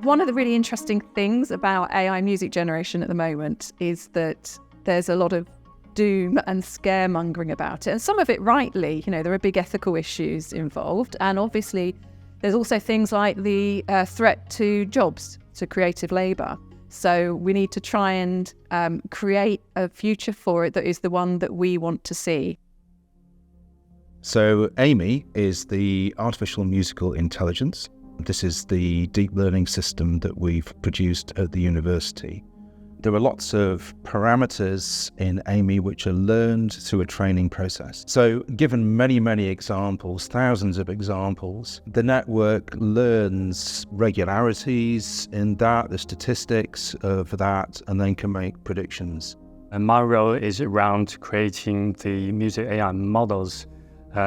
One of the really interesting things about AI music generation at the moment is that there's a lot of doom and scaremongering about it. And some of it rightly, there are big ethical issues involved. And obviously, there's also things like the threat to jobs, to creative labour. So we need to try and create a future for it that is the one that we want to see. So AMY is the artificial musical intelligence. This is the deep learning system that we've produced at the university. There are lots of parameters in AMY which are learned through a training process. So given many, many examples, thousands of examples, the network learns regularities in that, the statistics of that, and then can make predictions. And my role is around creating the music AI models.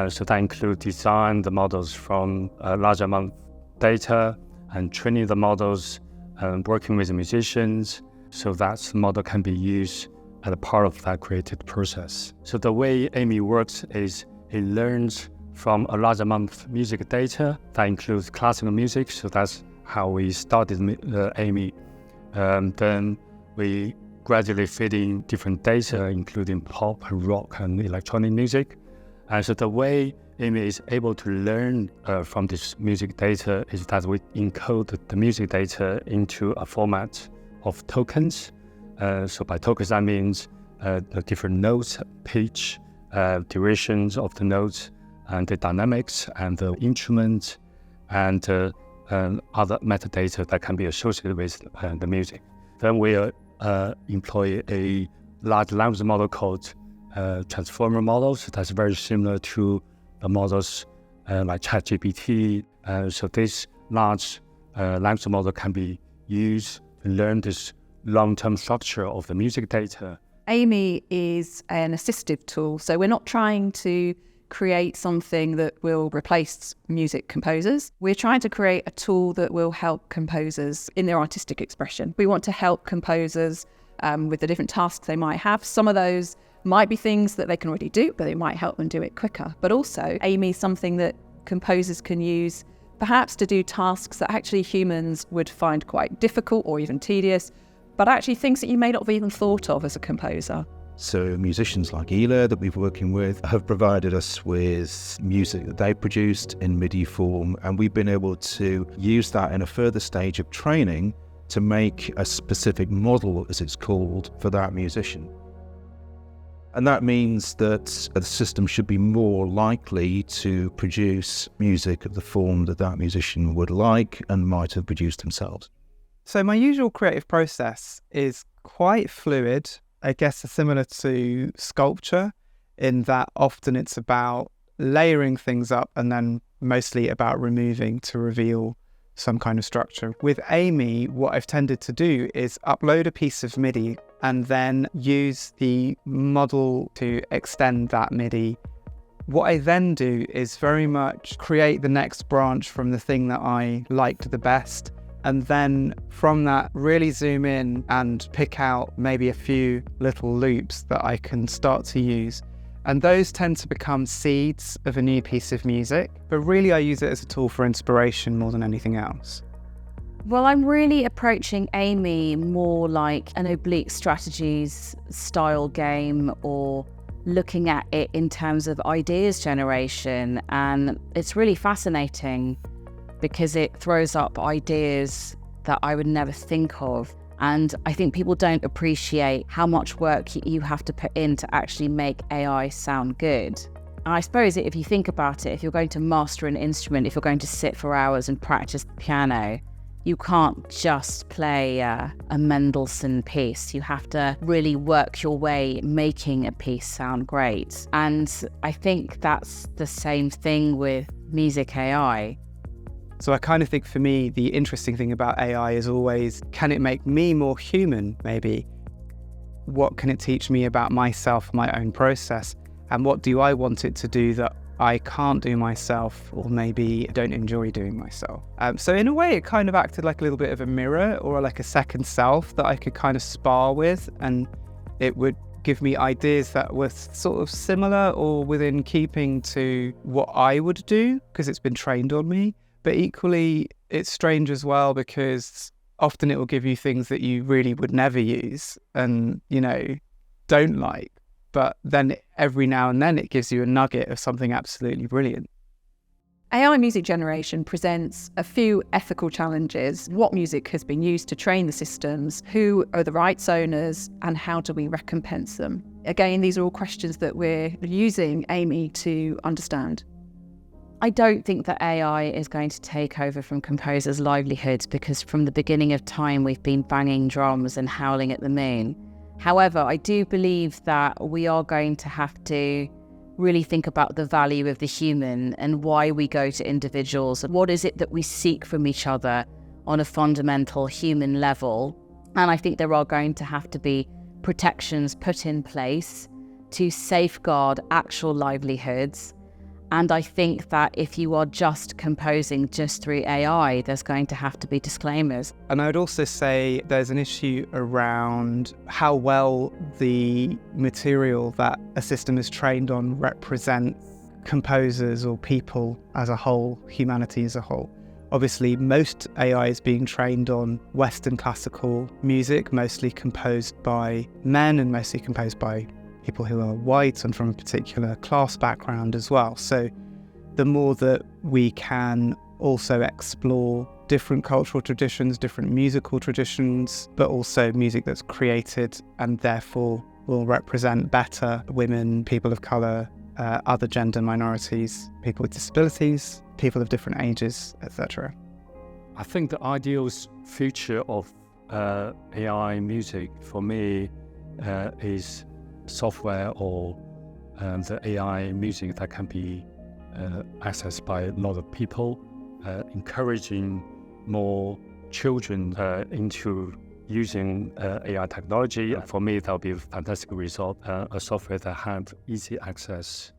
So that includes design the models from a large amount of data and training the models and working with the musicians so that the model can be used as a part of that creative process. So the way AMY works is it learns from a large amount of music data that includes classical music. So that's how we started AMY. Then we gradually feed in different data, including pop, rock, and electronic music. And so the way AMY is able to learn from this music data is that we encode the music data into a format of tokens. So by tokens, that means the different notes, pitch, durations of the notes, and the dynamics, and the instruments, and other metadata that can be associated with the music. Then we employ a large language model called transformer models. That's very similar to the models like ChatGPT. So this large language model can be used to learn this long-term structure of the music data. AMY is an assistive tool, so we're not trying to create something that will replace music composers. We're trying to create a tool that will help composers in their artistic expression. We want to help composers with the different tasks they might have. Some of those might be things that they can already do, but it might help them do it quicker. But also, AMY is something that composers can use perhaps to do tasks that actually humans would find quite difficult or even tedious, but actually things that you may not have even thought of as a composer. So musicians like ELA that we've been working with have provided us with music that they produced in MIDI form, and we've been able to use that in a further stage of training to make a specific model, as it's called, for that musician. And that means that the system should be more likely to produce music of the form that that musician would like and might have produced themselves. So my usual creative process is quite fluid. I guess similar to sculpture in that often it's about layering things up and then mostly about removing to reveal some kind of structure. With AMY, what I've tended to do is upload a piece of MIDI and then use the model to extend that MIDI. What I then do is very much create the next branch from the thing that I liked the best, and then from that really zoom in and pick out maybe a few little loops that I can start to use. And those tend to become seeds of a new piece of music, but really I use it as a tool for inspiration more than anything else. Well, I'm really approaching AMY more like an oblique strategies style game, or looking at it in terms of ideas generation. And it's really fascinating because it throws up ideas that I would never think of. And I think people don't appreciate how much work you have to put in to actually make AI sound good. And I suppose if you think about it, if you're going to master an instrument, if you're going to sit for hours and practice the piano, you can't just play a Mendelssohn piece. You have to really work your way making a piece sound great. And I think that's the same thing with music AI. So I kind of think for me, the interesting thing about AI is always, can it make me more human, maybe? What can it teach me about myself, my own process? And what do I want it to do that I can't do myself, or maybe don't enjoy doing myself? So in a way, it kind of acted like a little bit of a mirror or like a second self that I could kind of spar with, and it would give me ideas that were sort of similar or within keeping to what I would do because it's been trained on me. But equally, it's strange as well because often it will give you things that you really would never use and, don't like. But then every now and then it gives you a nugget of something absolutely brilliant. AI music generation presents a few ethical challenges. What music has been used to train the systems? Who are the rights owners? And how do we recompense them? Again, these are all questions that we're using Amy to understand. I don't think that AI is going to take over from composers' livelihoods because from the beginning of time we've been banging drums and howling at the moon. However, I do believe that we are going to have to really think about the value of the human and why we go to individuals. What is it that we seek from each other on a fundamental human level? And I think there are going to have to be protections put in place to safeguard actual livelihoods. And I think that if you are just composing just through AI, there's going to have to be disclaimers. And I would also say there's an issue around how well the material that a system is trained on represents composers or people as a whole, humanity as a whole. Obviously, most AI is being trained on Western classical music, mostly composed by men and mostly composed by people who are white and from a particular class background as well. So the more that we can also explore different cultural traditions, different musical traditions, but also music that's created and therefore will represent better women, people of colour, other gender minorities, people with disabilities, people of different ages, etc. I think the ideal future of AI music for me is software or the AI music that can be accessed by a lot of people, encouraging more children into using AI technology. For me, that would be a fantastic result, a software that had easy access.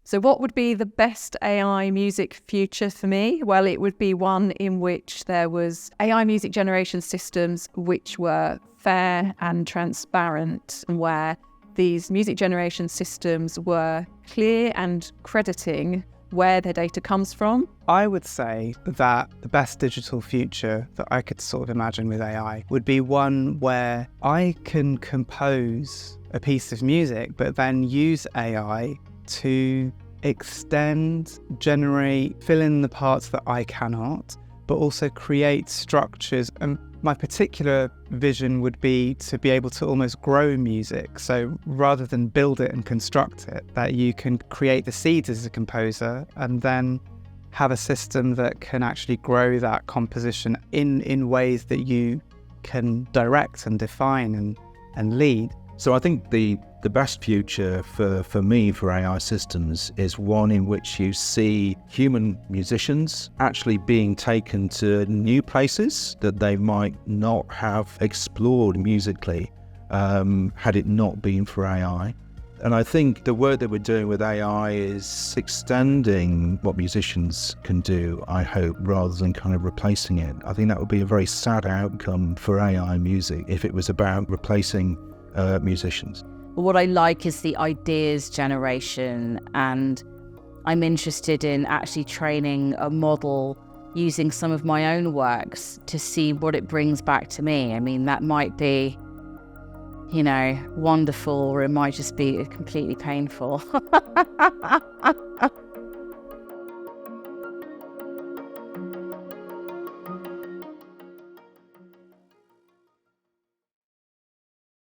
So what would be the best AI music future for me? Well, it would be one in which there was AI music generation systems which were fair and transparent, and where these music generation systems were clear and crediting where their data comes from. I would say that the best digital future that I could sort of imagine with AI would be one where I can compose a piece of music, but then use AI to extend, generate, fill in the parts that I cannot, but also create structures. And my particular vision would be to be able to almost grow music. So rather than build it and construct it, that you can create the seeds as a composer and then have a system that can actually grow that composition in ways that you can direct and define and lead. So I think the best future for me for AI systems is one in which you see human musicians actually being taken to new places that they might not have explored musically had it not been for AI. And I think the work that we're doing with AI is extending what musicians can do, I hope, rather than kind of replacing it. I think that would be a very sad outcome for AI music if it was about replacing musicians. What I like is the ideas generation, and I'm interested in actually training a model using some of my own works to see what it brings back to me. I mean, that might be, wonderful, or it might just be completely painful.